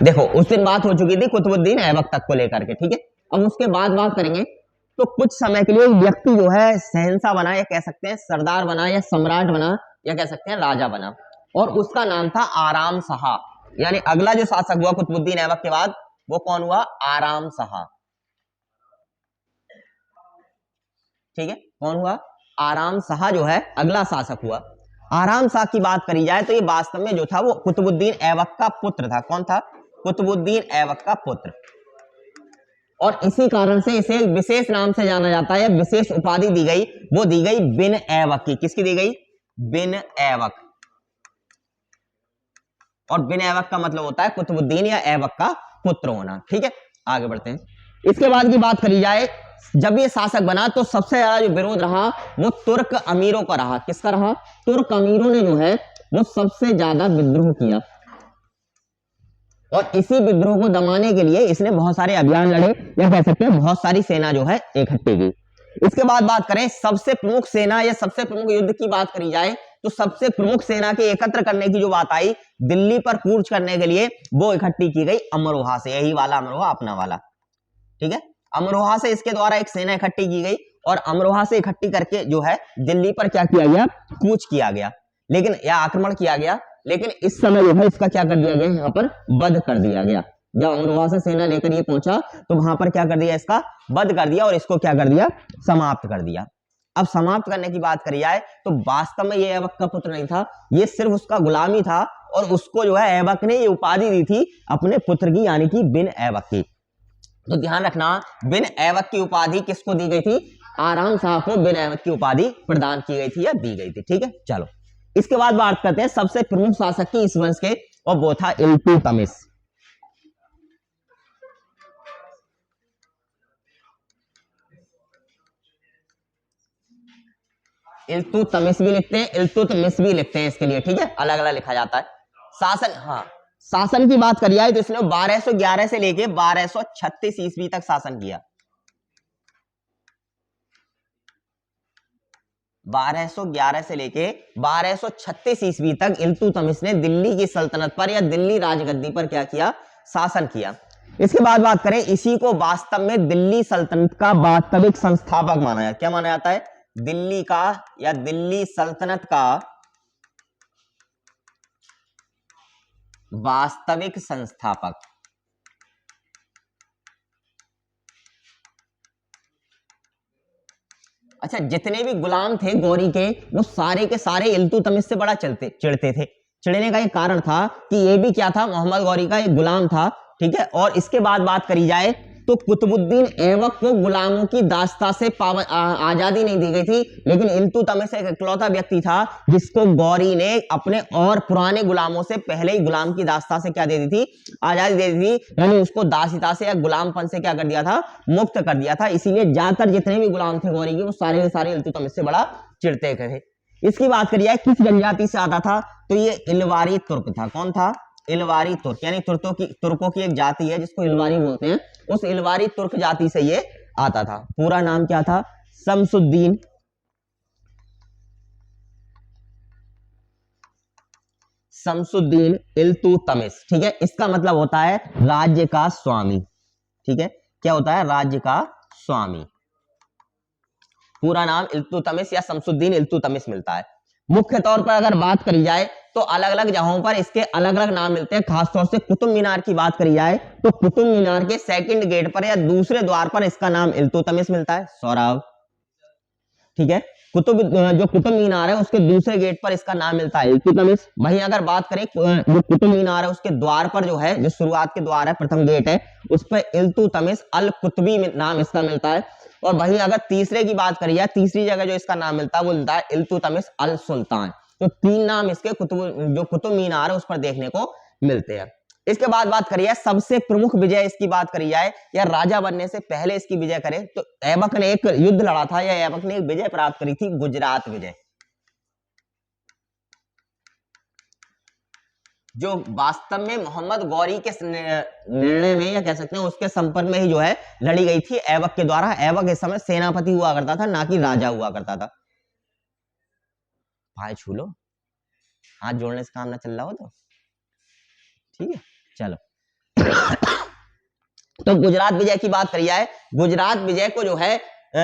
देखो उस दिन बात हो चुकी थी कुतुबुद्दीन ऐबक तक को लेकर के, ठीक है। अब उसके बाद बात करेंगे तो कुछ समय के लिए व्यक्ति जो है शहंशाह बना, या कह सकते हैं सरदार बना, या सम्राट बना, या कह सकते हैं राजा बना, और उसका नाम था आराम शाह। यानी अगला जो शासक हुआ कुतुबुद्दीन ऐबक के बाद वो कौन हुआ? आराम शाह, ठीक है। कौन हुआ? आराम शाह जो है अगला शासक हुआ। आराम शाह की बात करी जाए तो ये वास्तव में जो था वो कुतुबुद्दीन ऐबक का पुत्र था। कौन था? कुतुबुद्दीन ऐबक का पुत्र। और इसी कारण से इसे विशेष नाम से जाना जाता है, विशेष उपाधि दी गई, वो दी गई बिन ऐबक की। किसकी दी गई? बिन ऐबक। और बिन ऐबक का मतलब होता है कुतुबुद्दीन या ऐबक का पुत्र होना, ठीक है। आगे बढ़ते हैं। इसके बाद की बात करी जाए, जब ये शासक बना तो सबसे ज्यादा जो विरोध रहा वो तुर्क अमीरों का रहा। किसका रहा? तुर्क अमीरों ने जो है वो सबसे ज्यादा विद्रोह किया, और इसी विद्रोह को दमाने के लिए इसने बहुत सारे अभियान लड़े, या कह सकते हैं बहुत सारी सेना जो है इकट्ठी की। इसके बाद बात करें सबसे प्रमुख सेना या सबसे प्रमुख युद्ध की बात करी जाए तो सबसे प्रमुख सेना के एकत्र करने की जो बात आई, दिल्ली पर कूच करने के लिए, वो इकट्ठी की गई अमरोहा से। यही वाला अमरोहा, अपना वाला, ठीक है। अमरोहा से इसके द्वारा एक सेना इकट्ठी की गई, और अमरोहा से इकट्ठी करके जो है दिल्ली पर क्या किया गया? कूच किया गया, लेकिन या आक्रमण किया गया। लेकिन इस समय जो है इसका क्या कर दिया गया? यहाँ पर वध कर दिया गया। जब अमरोहा से सेना लेकर ये पहुंचा तो वहां पर क्या कर दिया? इसका वध कर दिया, और इसको क्या कर दिया? समाप्त कर दिया। अब समाप्त करने की बात करी जाए तो वास्तव में ये ऐबक का पुत्र नहीं था, ये सिर्फ उसका गुलामी था, और उसको जो है ऐबक ने ये उपाधि दी थी अपने पुत्र की, यानी कि बिन ऐबक की। तो ध्यान रखना, बिन ऐबक की उपाधि किसको दी गई थी? आराम शाह को बिन ऐबक की उपाधि प्रदान की गई थी या दी गई थी, ठीक है। चलो इसके बाद बात करते हैं सबसे प्रमुख शासक की इस वंश के, और वो था इल्तुतमिश। इल्तुतमिश भी लिखते हैं, इल्तुतमिश भी लिखते हैं इसके लिए, ठीक है, अलग अलग लिखा जाता है। शासन, हाँ, शासन की बात करी जाए तो इसने 1211 से लेके 1236 ईस्वी तक शासन किया। 1211 से लेके 1236 ईस्वी तक इल्तुतमिश ने दिल्ली की सल्तनत पर या दिल्ली राजगद्दी पर क्या किया? शासन किया। इसके बाद बात करें, इसी को वास्तव में दिल्ली सल्तनत का वास्तविक संस्थापक माना जाता है। क्या माना जाता है? दिल्ली का या दिल्ली सल्तनत का वास्तविक संस्थापक। अच्छा, जितने भी गुलाम थे गौरी के, वो सारे के सारे इल्तुतमिश से बड़ा चिढ़ते थे। चिढ़ने का एक कारण था कि ये भी क्या था? मोहम्मद गौरी का एक गुलाम था, ठीक है। और इसके बाद बात करी जाए तो कुतुबुद्दीन ऐबक को गुलामों की दास्ता से आजादी नहीं दी गई थी, लेकिन इल्तुतमिश एक इकलौता व्यक्ति था जिसको गौरी ने अपने और पुराने गुलामों से पहले ही गुलाम की दास्ता से क्या दे दी थी? आजादी दे दी थी, यानी उसको दासिता से या गुलामपन से क्या कर दिया था? मुक्त कर दिया था। इसीलिए ज्यादातर जितने भी गुलाम थे गौरी के, वो सारे के सारे इल्तुतमिश से बड़ा चिढ़ते थे। इसकी बात करिए किस जनजाति से आता था, तो ये इलवारी तुर्क था। कौन था? इलवारी तुर्क, यानी तुर्कों की एक जाति है जिसको इलवारी बोलते हैं, उस इलवारी तुर्क जाति से ये आता था। पूरा नाम क्या था? शमसुद्दीन शमसुद्दीन इल्तुतमिश, ठीक है। इसका मतलब होता है राज्य का स्वामी, ठीक है। क्या होता है? राज्य का स्वामी। पूरा नाम इल्तुतमिश या शमसुद्दीन इल्तुतमिश मिलता है। मुख्य तौर पर अगर बात करी जाए तो अलग अलग जगहों पर इसके अलग अलग नाम मिलते हैं। खासतौर से कुतुब मीनार की बात करी जाए तो कुतुब मीनार के सेकंड गेट पर या दूसरे द्वार पर इसका नाम इल्तुतमिश मिलता है। सौरभ, ठीक है। जो कुतुब मीनार है उसके दूसरे गेट पर इसका नाम मिलता है इल्तुतमिश। वहीं अगर बात करें जो कुतुब मीनार है उसके द्वार पर जो है, जो शुरुआत के द्वार है, प्रथम गेट है, उस पर इल्तुतमिश अल कुतबी नाम इसका मिलता है। और वहीं अगर तीसरे की बात करी जाए, तीसरी जगह जो इसका नाम मिलता है वो मिलता है इल्तुतमिश अल सुल्तान। तो तीन नाम इसके कुतुब मीनार है उस पर देखने को मिलते हैं। इसके बाद बात करिए सबसे प्रमुख विजय इसकी बात करी जाए या राजा बनने से पहले इसकी विजय करें तो ऐबक ने एक युद्ध लड़ा था या ऐबक ने एक विजय प्राप्त करी थी, गुजरात विजय, जो वास्तव में मोहम्मद गौरी के निर्णय में या कह सकते हैं उसके संपर्क में ही जो है लड़ी गई थी ऐबक के द्वारा। ऐबक इस समय सेनापति हुआ करता था, ना कि राजा हुआ करता था। भाई छू लो, हाथ जोड़ने से काम ना चल रहा हो तो ठीक है। चलो तो गुजरात विजय की बात करी जाए, गुजरात विजय को जो है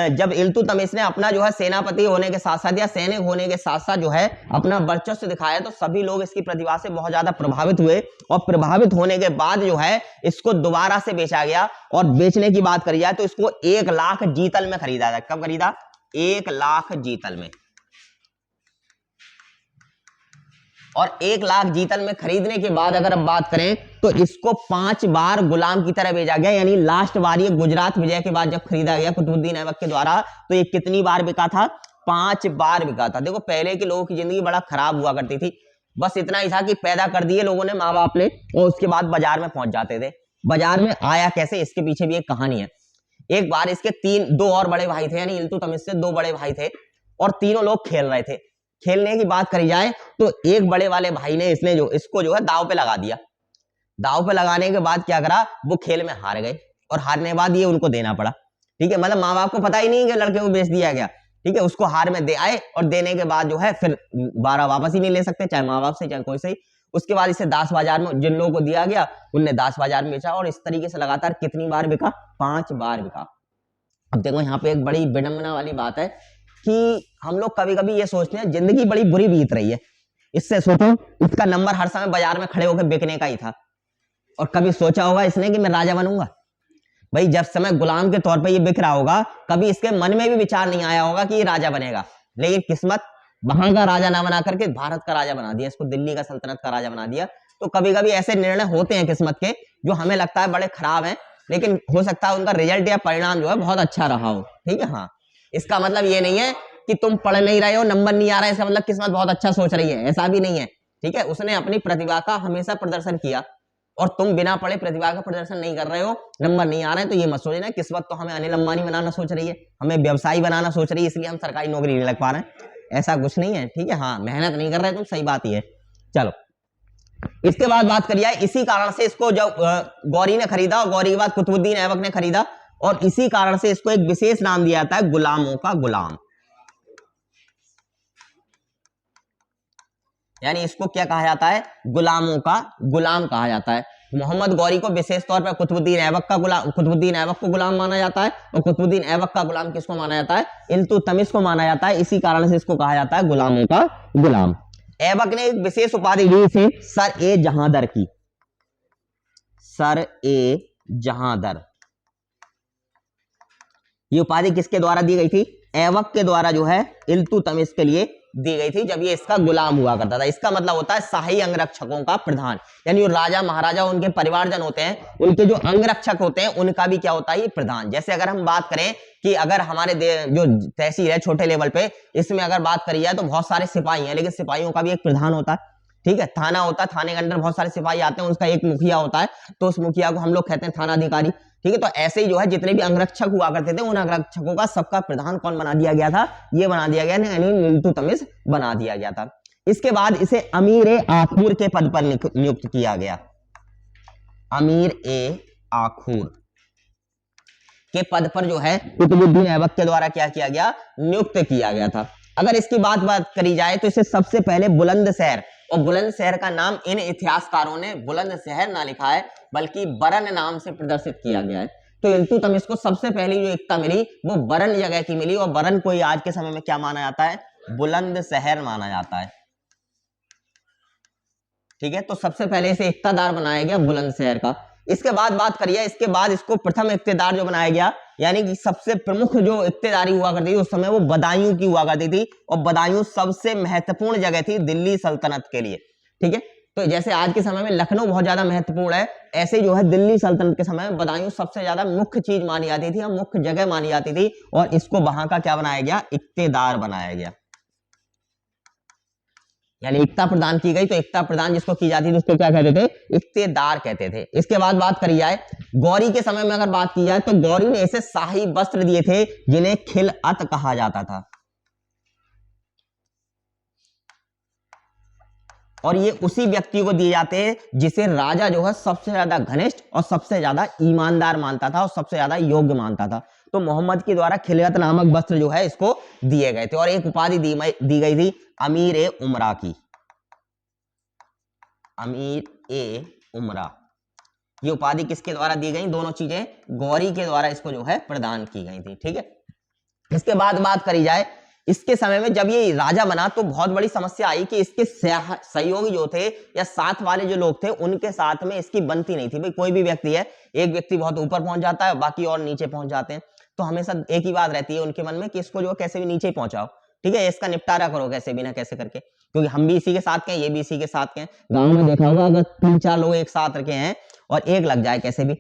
जब इल्तुतमिश ने अपना जो है सेनापति होने के साथ साथ या सैनिक होने के साथ साथ जो है अपना वर्चस्व दिखाया, तो सभी लोग इसकी प्रतिभा से बहुत ज्यादा प्रभावित हुए और प्रभावित होने के बाद जो है इसको दोबारा से बेचा गया। और बेचने की बात करी जाए तो इसको 1 लाख जीतल में खरीदा था। कब खरीदा? 1 लाख जीतल में। और 1 लाख जीतल में खरीदने के बाद अगर हम बात करें तो इसको 5 बार गुलाम की तरह भेजा गया, यानी लास्ट बार ये गुजरात विजय के बाद जब खरीदा गया कुतुबुद्दीन ऐबक के द्वारा तो ये कितनी बार बिका था? 5 बार बिका था। देखो पहले के लोगों की जिंदगी बड़ा खराब हुआ करती थी, बस इतना ही था कि पैदा कर दिए लोगों ने माँ बाप ने और उसके बाद बाजार में पहुंच जाते थे। बाजार में आया कैसे, इसके पीछे भी एक कहानी है। एक बार इसके 2 और बड़े भाई थे, यानी इल्तुतमिश से 2 बड़े भाई थे और तीनों लोग खेल रहे थे। खेलने की बात करी जाए तो एक बड़े वाले भाई ने इसको जो है दाव पे लगा दिया। दाव पे लगाने के बाद क्या करा, वो खेल में हार गए और हारने के बाद ये उनको देना पड़ा। ठीक है, मतलब माँ बाप को पता ही नहीं कि लड़के को बेच दिया गया। ठीक है, उसको हार में दे आए और देने के बाद जो है फिर 12 वापस ही नहीं ले सकते, चाहे माँ बाप से चाहे कोई से। उसके बाद इसे दास बाजार में जिन लोगों को दिया गया उनने दास बाजार में बेचा और इस तरीके से लगातार कितनी बार बिका? 5 बार बिका। अब देखो यहाँ पे एक बड़ी विडंबना वाली बात है कि हम लोग कभी कभी ये सोचते हैं जिंदगी बड़ी बुरी बीत रही है, इससे सोचो इसका नंबर हर समय बाजार में खड़े होकर बिकने का ही था। और कभी सोचा होगा इसने कि मैं राजा बनूंगा? भाई जब समय गुलाम के तौर पे ये बिक रहा होगा, कभी इसके मन में भी विचार नहीं आया होगा कि ये राजा बनेगा। लेकिन किस्मत वहां का राजा ना बना करके भारत का राजा बना दिया, इसको दिल्ली का सल्तनत का राजा बना दिया। तो कभी कभी ऐसे निर्णय होते हैं किस्मत के जो हमें लगता है बड़े खराब हैं, लेकिन हो सकता है उनका रिजल्ट या परिणाम जो है बहुत अच्छा रहा हो। ठीक है, हाँ, इसका मतलब ये नहीं है कि तुम पढ़ नहीं रहे हो, नंबर नहीं आ रहा है, इसका मतलब किस्मत बहुत अच्छा सोच रही है, ऐसा भी नहीं है। ठीक है, उसने अपनी प्रतिभा का हमेशा प्रदर्शन किया और तुम बिना पढ़े प्रतिभा का प्रदर्शन नहीं कर रहे हो, नंबर नहीं आ रहे हैं, तो ये मत सोचना किस्मत तो हमें अनिल अंबानी बनाना सोच रही है, हमें व्यवसायी बनाना सोच रही है, इसलिए हम सरकारी नौकरी नहीं लग पा रहे हैं। ऐसा कुछ नहीं है। ठीक है, हाँ, मेहनत नहीं कर रहे तुम, सही बात ही है। चलो इसके बाद बात करिए, इसी कारण से इसको जब गौरी ने खरीदा और गौरी के बाद कुतुबुद्दीन ऐबक ने खरीदा और इसी कारण से इसको एक विशेष नाम दिया जाता है गुलामों का गुलाम। यानी इसको क्या कहा जाता है? गुलामों का गुलाम कहा जाता है। मोहम्मद गौरी को विशेष तौर पर कुतुबुद्दीन ऐबक को गुलाम माना जाता है और कुतुबुद्दीन ऐबक का गुलाम किसको माना जाता है? इल्तुतमिश को माना जाता है। इसी कारण से इसको कहा जाता है गुलामों का गुलाम। ऐबक ने एक विशेष उपाधि दी थी सर ए जहांदर की। सर ए जहांदर, ये उपाधि किसके द्वारा दी गई थी? ऐबक के द्वारा जो है इल्तुतमिश के लिए दी गई थी जब ये इसका गुलाम हुआ करता था। इसका मतलब होता है शाही अंगरक्षकों का प्रधान, यानी राजा महाराजा उनके परिवारजन होते हैं, उनके जो अंगरक्षक होते हैं उनका भी क्या होता है? ये प्रधान। जैसे अगर हम बात करें कि अगर हमारे जो तहसील है छोटे लेवल पे, इसमें अगर बात करी जाए तो बहुत सारे सिपाही हैं, लेकिन सिपाहियों का भी एक प्रधान होता है। ठीक है, थाना होता है, थाने के अंदर बहुत सारे सिपाही आते हैं, उसका एक मुखिया होता है, तो उस मुखिया को हम लोग कहते हैं थानाधिकारी। ठीक है, तो ऐसे ही जो है जितने भी अंगरक्षक हुआ करते थे उन अंगरक्षकों का सबका प्रधान कौन बना दिया गया था? ये बना दिया गया, यानी इल्तुतमिश बना दिया गया था। इसके बाद इसे अमीर ए आखूर के पद पर नियुक्त किया गया। अमीर ए आखूर के पद पर जो है कुतुबुद्दीन ऐबक के द्वारा क्या किया गया? नियुक्त किया गया था। अगर इसकी बात करी जाए तो इसे सबसे पहले बुलंदशहर, और बुलंदशहर का नाम इन इतिहासकारों ने बुलंदशहर ना लिखा है बल्कि बरन नाम से प्रदर्शित किया गया है। तो इल्तुतमिश को सबसे पहली जो एकता मिली वो बरन जगह की मिली, और बरन को आज के समय में क्या माना जाता है? बुलंदशहर माना जाता है। ठीक है, तो सबसे पहले इसे इक्तादार बनाया गया बुलंदशहर का। इसके बाद बात करिए, इसके बाद इसको प्रथम इक्तेदार जो बनाया गया, यानी कि सबसे प्रमुख जो इक्तेदारी हुआ करती थी उस समय वो बदायूं की हुआ करती थी, और बदायूं सबसे महत्वपूर्ण जगह थी दिल्ली सल्तनत के लिए। ठीक है, तो जैसे आज के समय में लखनऊ बहुत ज्यादा महत्वपूर्ण है, ऐसे जो है दिल्ली सल्तनत के समय में बदायूं सबसे ज्यादा मुख्य चीज मानी जाती थी, मुख्य जगह मानी जाती थी, और इसको वहां का क्या बनाया गया? इक्तेदार बनाया गया। यानी एकता प्रदान की गई, तो एकता प्रदान जिसको की जाती थी उसको क्या कहते थे? इक्तेदार कहते थे। इसके बाद बात करी जाए गौरी के समय में, अगर बात की जाए तो गौरी ने ऐसे शाही वस्त्र दिए थे जिन्हें खिलअत कहा जाता था, और ये उसी व्यक्ति को दिए जाते हैं जिसे राजा जो है सबसे ज्यादा घनिष्ठ और सबसे ज्यादा ईमानदार मानता था और सबसे ज्यादा योग्य मानता था। तो मोहम्मद के द्वारा खिलअत नामक वस्त्र जो है इसको दिए गए थे, और एक उपाधि दी गई थी अमीर ए उमरा की। अमीर ए उमरा, ये उपाधि किसके द्वारा दी गई? दोनों चीजें गौरी के द्वारा इसको जो है प्रदान की गई थी। ठीक है, इसके बाद बात करी जाए, इसके समय में जब ये राजा बना तो बहुत बड़ी समस्या आई कि इसके सहयोगी जो थे या साथ वाले जो लोग थे उनके साथ में इसकी बनती नहीं थी। भाई कोई भी व्यक्ति है, एक व्यक्ति बहुत ऊपर पहुंच जाता है, बाकी और नीचे पहुंच जाते हैं, तो हमेशा एक ही बात रहती है उनके मन में कि इसको जो कैसे भी नीचे ही पहुंचाओ। ठीक है, इसका निपटारा करो कैसे भी ना कैसे करके, क्योंकि हम भी इसी के साथ के हैं, ये भी इसी के साथ के हैं। गांव में देखा होगा अगर 3-4 लोग एक साथ रखे हैं और एक लग जाए कैसे भी,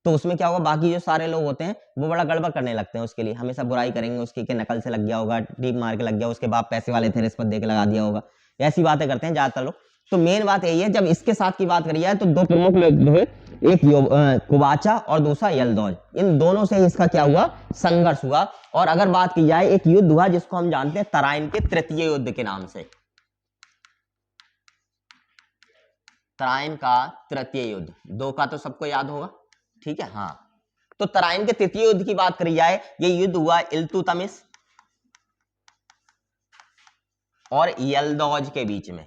तो उसमें क्या होगा, बाकी जो सारे लोग होते हैं वो बड़ा गड़बड़ करने लगते हैं, उसके लिए हमेशा बुराई करेंगे उसकी कि नकल से लग गया होगा, टीप मार के लग गया, उसके बाप पैसे वाले थे, रिश्वत दे के लगा दिया होगा, ऐसी बातें करते हैं ज्यादातर लोग। तो मेन बात यही है, जब इसके साथ की बात करी जाए तो दो प्रमुख लोग हुए, एक कुबाचा और दूसरा यल्दौज, इन दोनों से इसका क्या हुआ, संघर्ष हुआ। और अगर बात की जाए एक युद्ध हुआ जिसको हम जानते हैं तराइन के तृतीय युद्ध के नाम से, तराइन का तृतीय युद्ध, दो का तो सबको याद होगा। ठीक है, हाँ, तो तराइन के तृतीय युद्ध की बात करी जाए, ये युद्ध हुआ इल्तुतमिश और यल्दौज के बीच में।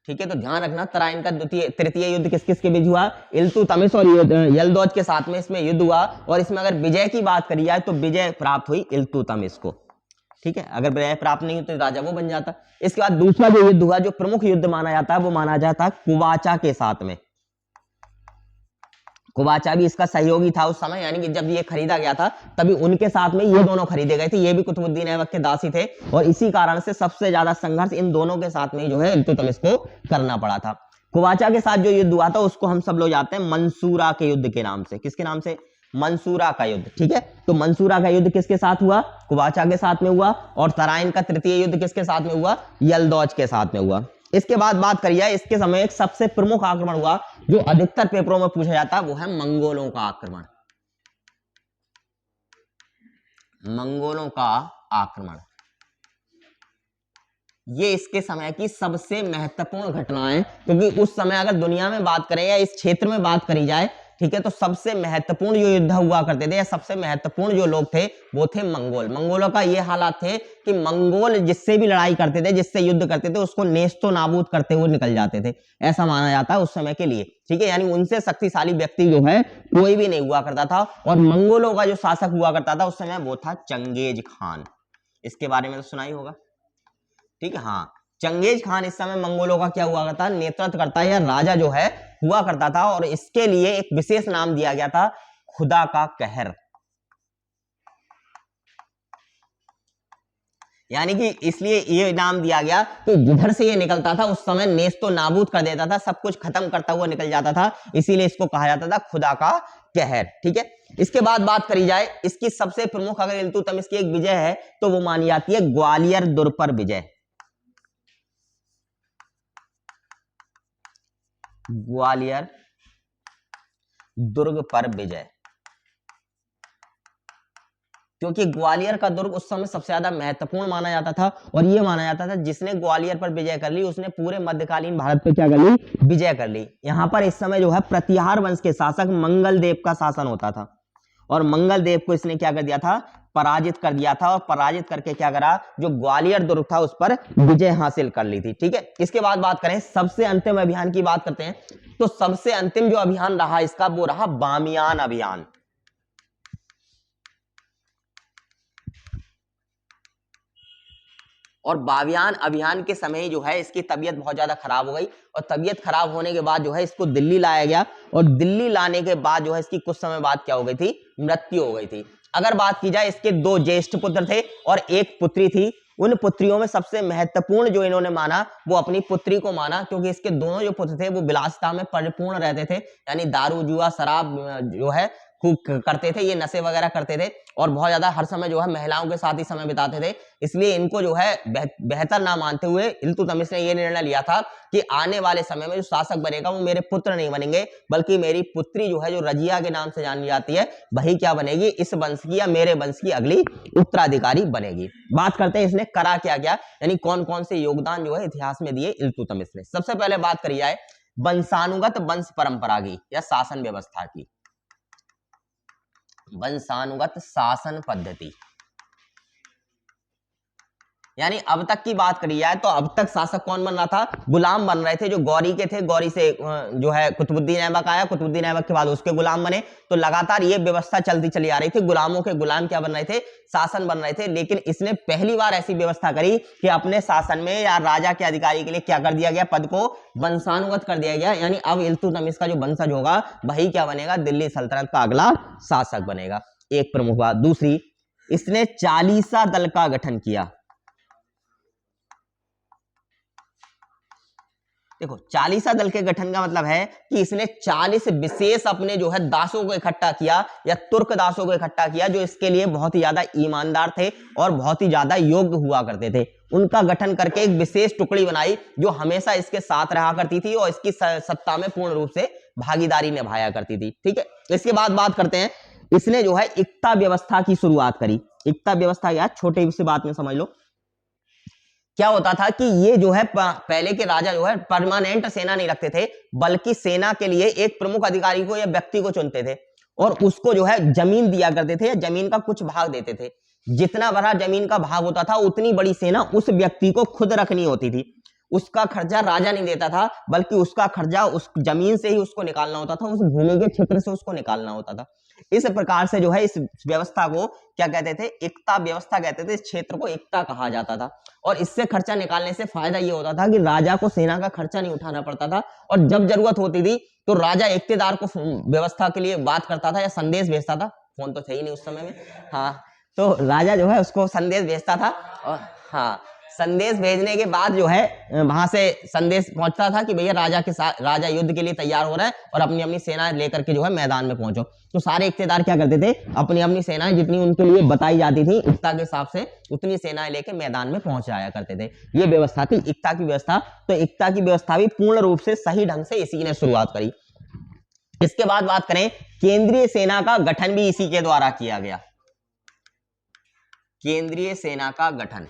ठीक है, तो ध्यान रखना तराइन का तृतीय युद्ध किस किस के बीच हुआ, इल्तुतमिश और यल्दौज के साथ में इसमें युद्ध हुआ। और इसमें अगर विजय की बात करी जाए तो विजय प्राप्त हुई इल्तुतमिश को। ठीक है, अगर विजय प्राप्त नहीं हुई तो राजा वो बन जाता। इसके बाद दूसरा जो युद्ध हुआ, जो प्रमुख युद्ध माना जाता है, वो माना जाता है कुबाचा के साथ में। कुबाचा भी इसका सहयोगी था उस समय, यानी कि जब ये खरीदा गया था तभी उनके साथ में ये दोनों खरीदे गए थे, ये भी कुतुबुद्दीन ऐबक के दासी थे, और इसी कारण से सबसे ज्यादा संघर्ष इन दोनों के साथ में जो है इल्तुतमिश को करना पड़ा था। कुबाचा के साथ जो युद्ध हुआ था उसको हम सब लोग जानते हैं मंसूरा के युद्ध के नाम से। किसके नाम से? मंसूरा का युद्ध। ठीक है, तो मंसूरा का युद्ध किसके साथ हुआ? कुबाचा के साथ में हुआ। और तराइन का तृतीय युद्ध किसके साथ में हुआ? यल्दौज के साथ में हुआ। इसके बाद बात करी जाए, इसके समय एक सबसे प्रमुख आक्रमण हुआ जो अधिकतर पेपरों में पूछा जाता है, वो है मंगोलों का आक्रमण। मंगोलों का आक्रमण, ये इसके समय की सबसे महत्वपूर्ण घटना है, क्योंकि उस समय अगर दुनिया में बात करें या इस क्षेत्र में बात करी जाए, ठीक है, तो सबसे महत्वपूर्ण जो युद्ध हुआ करते थे या सबसे महत्वपूर्ण जो लोग थे वो थे मंगोल। मंगोलों का ये हालात थे कि मंगोल जिससे भी लड़ाई करते थे, जिससे युद्ध करते थे, उसको नेस्तो नाबूद करते हुए निकल जाते थे, ऐसा माना जाता है उस समय के लिए। ठीक है, यानी उनसे शक्तिशाली व्यक्ति जो है कोई भी नहीं हुआ करता था। और मंगोलों का जो शासक हुआ करता था उस समय वो था चंगेज खान। इसके बारे में तो सुना ही होगा। ठीक है, हाँ, चंगेज खान इस समय मंगोलों का क्या हुआ करता, नेतृत्व करता है या राजा जो है हुआ करता था। और इसके लिए एक विशेष नाम दिया गया था, खुदा का कहर। यानी कि इसलिए ये नाम दिया गया कि जिधर से ये निकलता था उस समय नेस्तो नाबूद कर देता था, सब कुछ खत्म करता हुआ निकल जाता था, इसीलिए इसको कहा जाता था खुदा का कहर। ठीक है, इसके बाद बात करी जाए, इसकी सबसे प्रमुख अगर इल्तुतमिश की एक विजय है तो वो मानी जाती है ग्वालियर दुर्ग पर विजय। ग्वालियर दुर्ग पर विजय, क्योंकि ग्वालियर का दुर्ग उस समय सबसे ज्यादा महत्वपूर्ण माना जाता था। और यह माना जाता था जिसने ग्वालियर पर विजय कर ली उसने पूरे मध्यकालीन भारत पे क्या कर ली, विजय कर ली। यहां पर इस समय जो है प्रतिहार वंश के शासक मंगल देव का शासन होता था, और मंगल देव को इसने क्या कर दिया था, पराजित कर दिया था। और पराजित करके क्या करा, जो ग्वालियर दुर्ग था उस पर विजय हासिल कर ली थी। ठीक है, इसके बाद बात करें सबसे अंतिम अभियान की बात करते हैं, तो सबसे अंतिम जो अभियान रहा इसका वो रहा बामियान अभियान। और बामियान अभियान के समय ही जो है इसकी तबीयत बहुत ज्यादा खराब हो गई, और तबीयत खराब होने के बाद जो है इसको दिल्ली लाया गया, और दिल्ली लाने के बाद जो है इसकी कुछ समय बाद क्या हो गई थी, मृत्यु हो गई थी। अगर बात की जाए, इसके 2 ज्येष्ठ पुत्र थे और एक पुत्री थी। उन पुत्रियों में सबसे महत्वपूर्ण जो इन्होंने माना वो अपनी पुत्री को माना, क्योंकि इसके दोनों जो पुत्र थे वो विलासिता में परिपूर्ण रहते थे, यानी दारू जुआ शराब जो है खूब करते थे, ये नशे वगैरह करते थे, और बहुत ज्यादा हर समय जो है महिलाओं के साथ ही समय बिताते थे। इसलिए इनको जो है बेहतर ना मानते हुए इल्तुतमिश ने यह निर्णय लिया था कि आने वाले समय में जो शासक बनेगा वो मेरे पुत्र नहीं बनेंगे, बल्कि मेरी पुत्री जो है, जो रजिया के नाम से जानी जाती है, वही क्या बनेगी, इस वंश की या मेरे वंश की अगली उत्तराधिकारी बनेगी। बात करते हैं इसने करा क्या क्या, यानी कौन कौन से योगदान जो है इतिहास में दिए इल्तुतमिश ने। सबसे पहले बात करी जाए वंशानुगत वंश परंपरा की या शासन व्यवस्था की। वंशानुगत शासन पद्धति, यानी अब तक की बात करी जाए तो अब तक शासक कौन बन रहा था, गुलाम बन रहे थे जो गौरी के थे। गौरी से जो है कुतुबुद्दीन ऐबक आया, कुतुबुद्दीन ऐबक के बाद उसके गुलाम बने। तो लगातार ये व्यवस्था चलती चली आ रही थी, गुलामों के गुलाम क्या बन रहे थे, शासन बन रहे थे। लेकिन इसने पहली बार ऐसी व्यवस्था करी कि अपने शासन में या राजा के अधिकारी के लिए क्या कर दिया गया, पद को वंशानुगत कर दिया गया। यानी अब इल्तुतमिश का जो वंशज होगा वही क्या बनेगा, दिल्ली सल्तनत का अगला शासक बनेगा। एक प्रमुख बात। दूसरी, इसने चालीसा दल का गठन किया। देखो, चालीसा दल के गठन का मतलब है कि इसने 40 विशेष अपने जो है दासों को इकट्ठा किया या तुर्क दासों को इकट्ठा किया जो इसके लिए बहुत ही ज्यादा ईमानदार थे और बहुत ही ज्यादा योग्य हुआ करते थे। उनका गठन करके एक विशेष टुकड़ी बनाई जो हमेशा इसके साथ रहा करती थी और इसकी सत्ता में पूर्ण रूप से भागीदारी निभाया करती थी। ठीक है, इसके बाद बात करते हैं, इसने जो है इक्ता व्यवस्था की शुरुआत करी। इक्ता व्यवस्था क्या, छोटे से बात में समझ लो। क्या होता था कि ये जो है पहले के राजा जो है परमानेंट सेना नहीं रखते थे, बल्कि सेना के लिए एक प्रमुख अधिकारी को या व्यक्ति को चुनते थे और उसको जो है जमीन दिया करते थे या जमीन का कुछ भाग देते थे। जितना बड़ा जमीन का भाग होता था उतनी बड़ी सेना उस व्यक्ति को खुद रखनी होती थी। उसका खर्चा राजा नहीं देता था, बल्कि उसका खर्चा उस जमीन से ही उसको निकालना होता था, उस भूमि के क्षेत्र से उसको निकालना होता था। इस प्रकार से जो है इस व्यवस्था को क्या कहते थे, इक्ता व्यवस्था कहते थे। इस क्षेत्र को इक्ता कहा जाता था और इससे खर्चा निकालने से फायदा ये होता था कि राजा को सेना का खर्चा नहीं उठाना पड़ता था और जब जरूरत होती थी तो राजा इक्तेदार को व्यवस्था के लिए बात करता था या संदेश भेजता था। फोन तो थे ही नहीं उस समय में, हाँ, तो राजा जो है उसको संदेश भेजता था और हाँ, संदेश भेजने के बाद जो है वहां से संदेश पहुंचता था कि भैया राजा के साथ, राजा युद्ध के लिए तैयार हो रहा है और अपनी अपनी सेना लेकर के जो है मैदान में पहुंचो। तो सारे इक्तेदार क्या करते थे, अपनी अपनी सेनाएं जितनी उनके लिए बताई जाती थी इक्ता के हिसाब से उतनी सेनाएं लेके मैदान में पहुंच जाया करते थे। ये व्यवस्था थी इक्ता की व्यवस्था। तो इक्ता की व्यवस्था भी पूर्ण रूप से सही ढंग से इसी ने शुरुआत करी। इसके बाद बात करें, केंद्रीय सेना का गठन भी इसी के द्वारा किया गया। केंद्रीय सेना का गठन,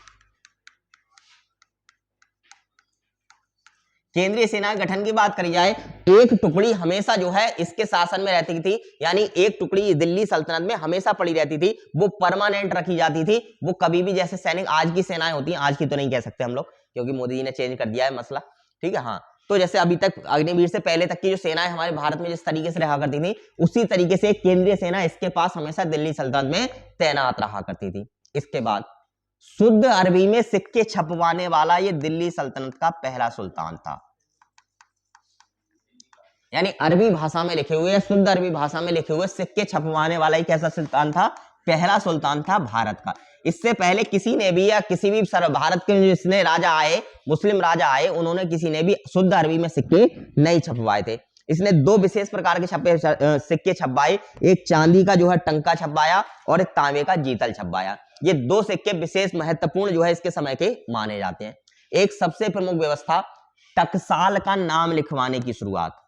केंद्रीय सेना गठन की बात करी जाए, एक टुकड़ी हमेशा जो है इसके शासन में रहती थी। यानी एक टुकड़ी दिल्ली सल्तनत में हमेशा पड़ी रहती थी, वो परमानेंट रखी जाती थी। वो कभी भी, जैसे सैनिक आज की सेनाएं होती हैं, आज की तो नहीं कह सकते हम लोग क्योंकि मोदी जी ने चेंज कर दिया है मसला, ठीक है, हाँ, तो जैसे अभी तक अग्निवीर से पहले तक की जो सेनाएं हमारे भारत में जिस तरीके से रहा करती थी, उसी तरीके से केंद्रीय सेना इसके पास हमेशा दिल्ली सल्तनत में तैनात रहा करती थी। इसके बाद शुद्ध अरबी में सिक्के छपवाने वाला ये दिल्ली सल्तनत का पहला सुल्तान था। यानी अरबी भाषा में लिखे हुए, शुद्ध अरबी भाषा में लिखे हुए सिक्के छपवाने वाला ही कैसा सुल्तान था, पहला सुल्तान था भारत का। इससे पहले किसी ने भी या किसी भी भारत के जिसने राजा आए, मुस्लिम राजा आए, उन्होंने किसी ने भी शुद्ध अरबी में सिक्के नहीं छपवाए थे। इसने दो विशेष प्रकार के सिक्के छपवाए, एक चांदी का जो है टंका छपवाया और एक तांबे का जीतल छपवाया। ये दो सिक्के विशेष महत्वपूर्ण जो है इसके समय के माने जाते हैं। एक सबसे प्रमुख व्यवस्था, टकसाल का नाम लिखवाने की शुरुआत।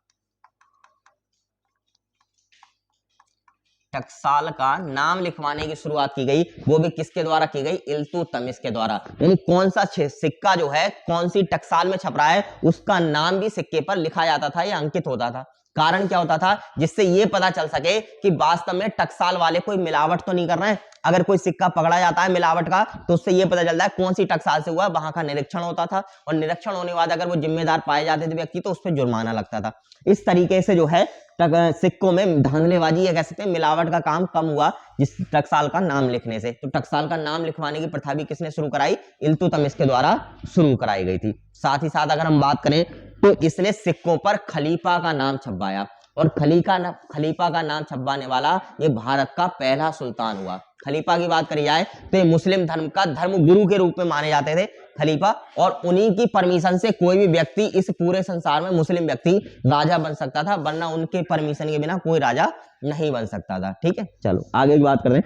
टकसाल का नाम लिखवाने की शुरुआत की गई, वो भी किसके द्वारा की गई, इल्तुतमिश के द्वारा। यानी कौन सा सिक्का जो है कौन सी टकसाल में छप रहा है उसका नाम भी सिक्के पर लिखा जाता था या अंकित होता था। कारण क्या होता था, जिससे ये पता चल सके कि वास्तव में टकसाल वाले कोई मिलावट तो नहीं कर रहे हैं। अगर कोई सिक्का पकड़ा जाता है मिलावट का तो उससे ये पता चलता है कौन सी टकसाल से हुआ, वहां का निरीक्षण होता था और निरीक्षण होने के बाद अगर वो जिम्मेदार पाए जाते थे व्यक्ति तो उस पर जुर्माना लगता था। इस तरीके से जो है सिक्कों में धांधलेबाजी या कह सकते हैं मिलावट का काम कम हुआ जिस टकसाल का नाम लिखने से। तो टकसाल का नाम लिखवाने की प्रथा भी किसने शुरू कराई, इल्तुतमिश के द्वारा शुरू कराई गई थी। साथ ही साथ अगर हम बात करें तो इसने सिक्कों पर खलीफा का नाम छपवाया और खलीफा का नाम छपवाने वाला ये भारत का पहला सुल्तान हुआ। खलीफा की बात करी जाए तो ये मुस्लिम धर्म का धर्म गुरु के रूप में माने जाते थे खलीफा, और उन्हीं की परमिशन से कोई भी व्यक्ति इस पूरे संसार में मुस्लिम व्यक्ति राजा बन सकता था, वरना उनके परमिशन के बिना कोई राजा नहीं बन सकता था। ठीक है, चलो आगे की बात करें।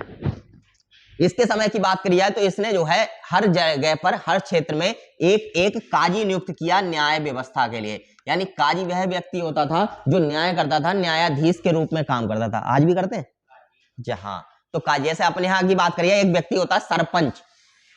इसके समय की बात करी जाए तो इसने जो है हर जगह पर, हर क्षेत्र में एक एक काजी नियुक्त किया न्याय व्यवस्था के लिए। यानी काजी वह व्यक्ति होता था जो न्याय करता था, न्यायाधीश के रूप में काम करता था। आज भी करते हैं जहां, तो काजी, जैसे अपने यहाँ की बात करिए, एक व्यक्ति होता है सरपंच,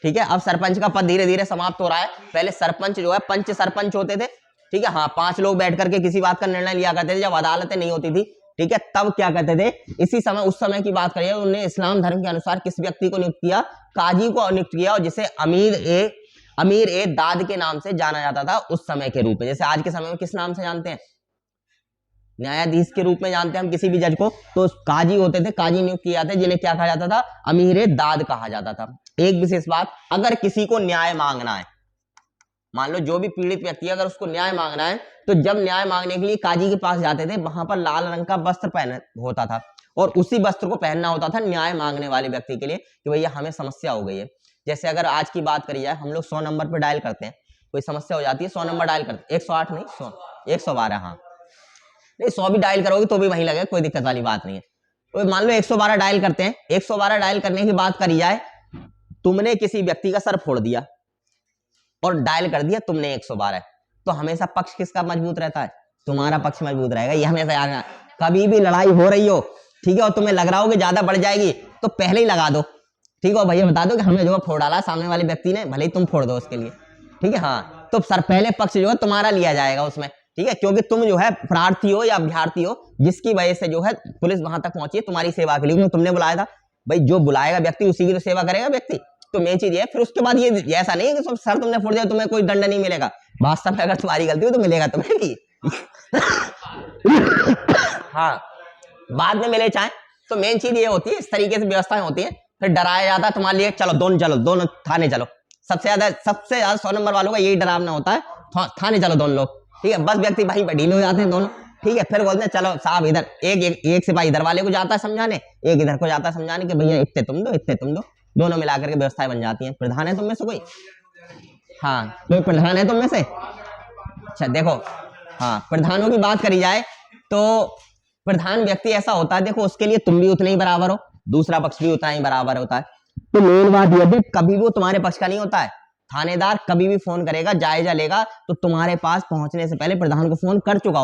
ठीक है। अब सरपंच का पद धीरे धीरे समाप्त हो रहा है। पहले सरपंच जो है पंच सरपंच होते थे, ठीक है, हाँ, 5 लोग बैठ करके किसी बात का निर्णय लिया करते थे जब अदालतें नहीं होती थी, ठीक है। तब क्या करते थे, इसी समय, उस समय की बात करिए, उन्होंने इस्लाम धर्म के अनुसार किस व्यक्ति को नियुक्त किया, काजी को नियुक्त किया, और जिसे अमीर ए अमीर ए दाद के नाम से जाना जाता था उस समय के रूप में। जैसे आज के समय में किस नाम से जानते हैं? न्यायाधीश के रूप में जानते हैं हम किसी भी जज को। तो काजी होते थे, काजी नियुक्त किए जाते, जिन्हें क्या कहा जाता था? अमीर दाद कहा जाता था। एक विशेष बात, अगर किसी को न्याय मांगना है, मान लो जो भी पीड़ित व्यक्ति है अगर उसको न्याय मांगना है, तो जब न्याय मांगने के लिए काजी के पास जाते थे, वहां पर लाल रंग का वस्त्र पहन होता था और उसी वस्त्र को पहनना होता था न्याय मांगने वाले व्यक्ति के लिए कि भैया हमें समस्या हो गई है। जैसे अगर आज की बात करी जाए, हम लोग 100 नंबर पर डायल करते हैं, कोई समस्या हो जाती है, 100 नंबर डायल करते हैं, 108 नहीं 100, 112, हाँ नहीं 100 भी डायल करोगे तो भी वहीं लगेगा, कोई दिक्कत वाली बात नहीं है। तो मान लो 112 डायल करते हैं, 112 डायल करने की बात करी जाए, तुमने किसी व्यक्ति का सर फोड़ दिया और डायल कर दिया तुमने 112, तो हमेशा पक्ष किसका मजबूत रहता है? तुम्हारा पक्ष मजबूत रहेगा। ये हमेशा याद रखना। कभी भी लड़ाई हो रही हो, ठीक है, और तुम्हें लग रहा हो कि ज्यादा बढ़ जाएगी, तो पहले ही लगा दो, ठीक है, भैया बता दो कि हमने जो फोड़ डाला सामने वाले व्यक्ति ने, भले ही तुम फोड़ दो उसके लिए, ठीक है, हाँ, तो सर पहले पक्ष जो है तुम्हारा लिया जाएगा उसमें, ठीक है, क्योंकि तुम जो है प्रार्थी हो या अभ्यर्थी हो, जिसकी वजह से जो है पुलिस वहां तक पहुंची है तुम्हारी सेवा के लिए, तुमने बुलाया था। भाई जो बुलाएगा व्यक्ति उसी की तो सेवा करेगा व्यक्ति, तो मेन चीज है। फिर उसके बाद ये ऐसा नहीं है कि सर तुमने फोड़ दिया तुम्हें कोई दंड नहीं मिलेगा, वास्तव में अगर तुम्हारी गलती हो तो मिलेगा तुम्हें भी हाँ, बाद में मिले चाहे, तो मेन चीज ये होती है, इस तरीके से व्यवस्थाएं होती है। फिर डराया जाता है तुम्हारे लिए, चलो दोनों थाने चलो, सबसे ज्यादा 100 नंबर वालों का यही डरावना होता है, थाने चलो दोनों लोग, ठीक है, बस व्यक्ति वहीं पर ढील हो जाते हैं दोनों, ठीक है, फिर बोलते हैं चलो साहब इधर, एक सिपाही इधर वाले को जाता है समझाने, एक इधर को जाता है समझाने कि भैया इतने तुम दो, दोनों मिलाकर के व्यवस्थाएं बन जाती हैं। प्रधान है तुम में से कोई? हाँ, कोई प्रधान है तुम में से? अच्छा देखो, हाँ, प्रधानों की बात करी जाए तो प्रधान व्यक्ति ऐसा होता है, देखो उसके लिए तुम भी उतने ही बराबर हो, दूसरा पक्ष भी उतना ही बराबर होता है। तो मेन बात यह है, कभी वो तुम्हारे पक्ष का नहीं होता है। थानेदार कभी भी फोन करेगा, जायजा लेगा, तो तुम्हारे पास पहुंचने से पहले प्रधान को फोन कर चुका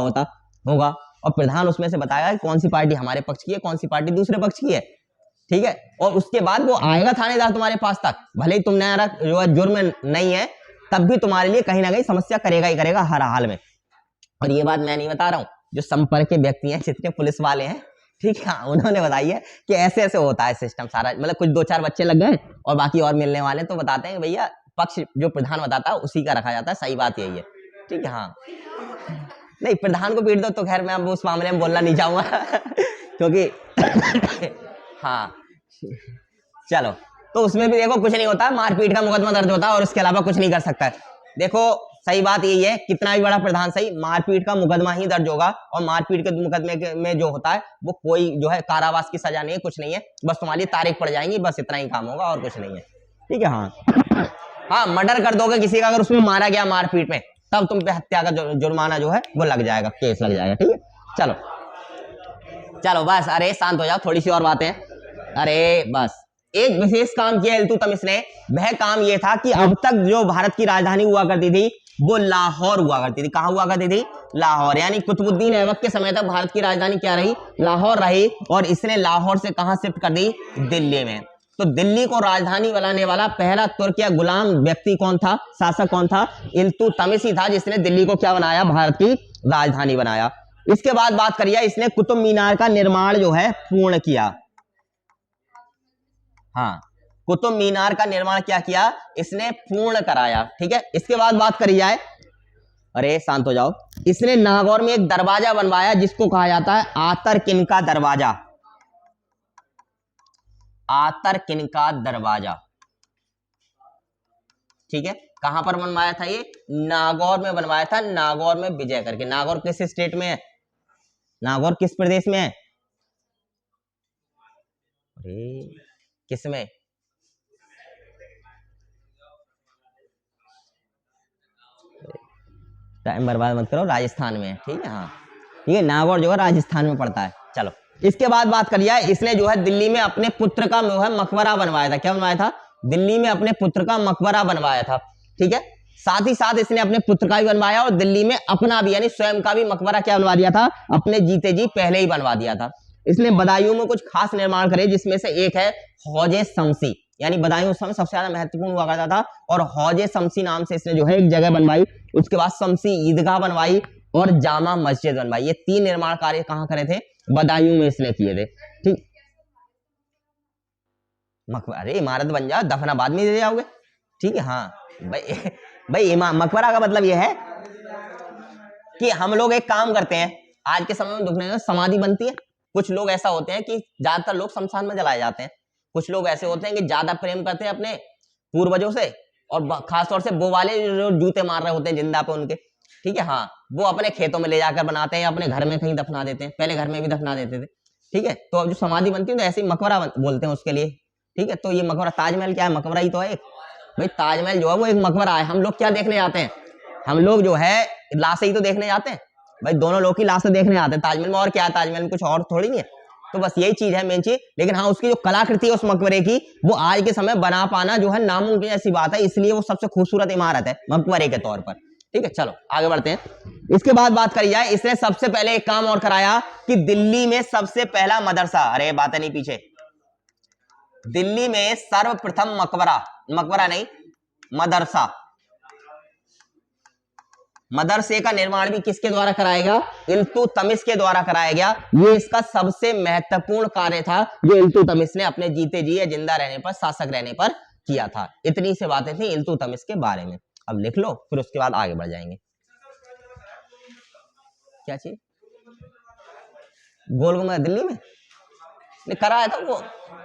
होगा और प्रधान उसमें से बताएगा कौन सी पार्टी हमारे पक्ष की है, कौन सी पार्टी दूसरे पक्ष की है, ठीक है, और उसके बाद वो आएगा थानेदार तुम्हारे पास तक, भले ही तुमने जो जुर्म नहीं है, तब भी तुम्हारे लिए कहीं ना कहीं समस्या करेगा ही करेगा हर हाल में। और ये बात मैं नहीं बता रहा हूँ, जो संपर्क के व्यक्ति हैं, जितने पुलिस वाले हैं, ठीक है, उन्होंने बताई है कि ऐसे ऐसे होता है सिस्टम सारा, मतलब कुछ 2-4 बच्चे लग गए और बाकी और मिलने वाले, तो बताते हैं भैया पक्ष जो प्रधान बताता है उसी का रखा जाता है, सही बात यही है, ठीक है, हाँ, नहीं प्रधान को पीट दो तो खैर मैं अब उस मामले में बोलना नहीं चाहूंगा क्योंकि हाँ चलो, तो उसमें भी देखो कुछ नहीं होता, मारपीट का मुकदमा दर्ज होता है और उसके अलावा कुछ नहीं कर सकता है। देखो सही बात यही है, कितना भी बड़ा प्रधान सही, मारपीट का मुकदमा ही दर्ज होगा, और मारपीट के मुकदमे में जो होता है वो कोई जो है कारावास की सजा नहीं है, कुछ नहीं है, बस तुम्हारी तारीख पड़ जाएंगी, बस इतना ही काम होगा और कुछ नहीं है, ठीक है, हाँ हाँ, मर्डर कर दोगे किसी का अगर उसमें मारा गया मारपीट में, तब तुम पे हत्या का जुर्माना जो है वो लग जाएगा, केस लग जाएगा, ठीक है, चलो बस, अरे शांत हो जाओ, थोड़ी सी और बातें, अरे बस एक विशेष काम किया इल्तुतमिश ने, वह काम यह था कि अब तक जो भारत की राजधानी हुआ करती थी वो लाहौर हुआ करती थी। कहां हुआ करती थी? लाहौर, यानी कुतुबुद्दीन ऐबक के समय तक भारत की राजधानी क्या रही? लाहौर रही, और इसने लाहौर से कहां शिफ्ट कर दी? दिल्ली में। तो दिल्ली को राजधानी बनाने वाला पहला तुर्क या गुलाम व्यक्ति कौन था, शासक कौन था? इल्तुतमिश ही था, जिसने दिल्ली को क्या बनाया? भारत की राजधानी बनाया। इसके बाद बात करिए, इसने कुतुब मीनार का निर्माण जो है पूर्ण किया। हाँ, कुतुब मीनार का निर्माण क्या किया? इसने पूर्ण कराया, ठीक है। इसके बाद बात करी जाए, अरे शांत हो जाओ, इसने नागौर में एक दरवाजा बनवाया जिसको कहा जाता है आतरकिनका दरवाजा। आतरकिनका दरवाजा, ठीक है। कहां पर बनवाया था ये? नागौर में बनवाया था, नागौर में विजय करके। नागौर किस स्टेट में है? नागौर किस प्रदेश में है? अरे किसमें? टाइम बर्बाद मत करो, राजस्थान में है, ठीक है, हाँ ठीक है, नागौर जो है राजस्थान में पड़ता है। चलो इसके बाद बात करिए, इसने जो है दिल्ली में अपने पुत्र का जो है मकबरा बनवाया था। क्या बनवाया था? दिल्ली में अपने पुत्र का मकबरा बनवाया था, ठीक है। साथ ही साथ इसने अपने पुत्र का भी बनवाया और दिल्ली में अपना भी यानी स्वयं का भी मकबरा क्या बनवा दिया था? अपने जीते जी पहले ही बनवा दिया था। इसने बदायूं में कुछ खास निर्माण करे, जिसमें से एक है हौजे शमसी, यानी बदायूं उस समय सबसे ज्यादा महत्वपूर्ण हुआ करता था, और हौजे शमसी नाम से इसने जो है एक जगह बनवाई। उसके बाद शमसी ईदगाह बनवाई और जामा मस्जिद बनवाई। ये 3 निर्माण कार्य कहां करे थे? बदायूं में इसने किए थे, ठीक। अरे इमारत बन जाओ, दफनाबाद में दे जाओगे, ठीक है, हाँ भाई भाई इमाम मकबरा का मतलब यह है कि हम लोग एक काम करते हैं, आज के समय में दुखने में समाधि बनती है। कुछ लोग ऐसा होते हैं कि ज्यादातर लोग शमशान में जलाए जाते हैं। कुछ लोग ऐसे होते हैं कि ज्यादा प्रेम करते हैं अपने पूर्वजों से, और खासतौर से वो वाले जो जूते मार रहे होते हैं जिंदा पे उनके, ठीक है, हाँ, वो अपने खेतों में ले जाकर बनाते हैं या अपने घर में कहीं दफना देते हैं। पहले घर में भी दफना देते थे, ठीक है। तो अब जो समाधि बनती है तो ऐसे ही मकबरा बोलते हैं उसके लिए, ठीक है। तो ये मकबरा, ताजमहल क्या है, मकबरा ही तो है एक। भाई ताजमहल जो है वो एक मकबरा है। हम लोग क्या देखने जाते हैं, हम लोग जो है लाशें ही तो देखने जाते हैं। भाई दोनों लोग की लाशें देखने आते हैं ताजमहल में, और क्या है ताजमहल में, कुछ और थोड़ी नहीं है। तो बस यही चीज है मेन चीज। लेकिन हाँ, उसकी जो कलाकृति है उस मकबरे की, वो आज के समय बना पाना जो है नामुमकिन ऐसी बात है, इसलिए वो सबसे खूबसूरत इमारत है मकबरे के तौर पर, ठीक है। चलो आगे बढ़ते हैं। इसके बाद बात करी जाए, इसने सबसे पहले एक काम और कराया कि दिल्ली में सबसे पहला मदरसा, अरे बात नहीं पीछे, दिल्ली में सर्वप्रथम मकबरा, मकबरा नहीं मदरसा, मदरसे का निर्माण भी किसके द्वारा कराया गया, इल्तुतमिश के द्वारा कराया गया। ये इसका सबसे महत्वपूर्ण कार्य था जो इल्तुतमिश ने अपने जीते जी या जिंदा रहने पर, शासक रहने पर किया था। इतनी से बातें थी इल्तुतमिश के बारे में। अब लिख लो, फिर उसके बाद आगे बढ़ जाएंगे। क्या चीज, गोल गुम्बद दिल्ली में कराया था वो,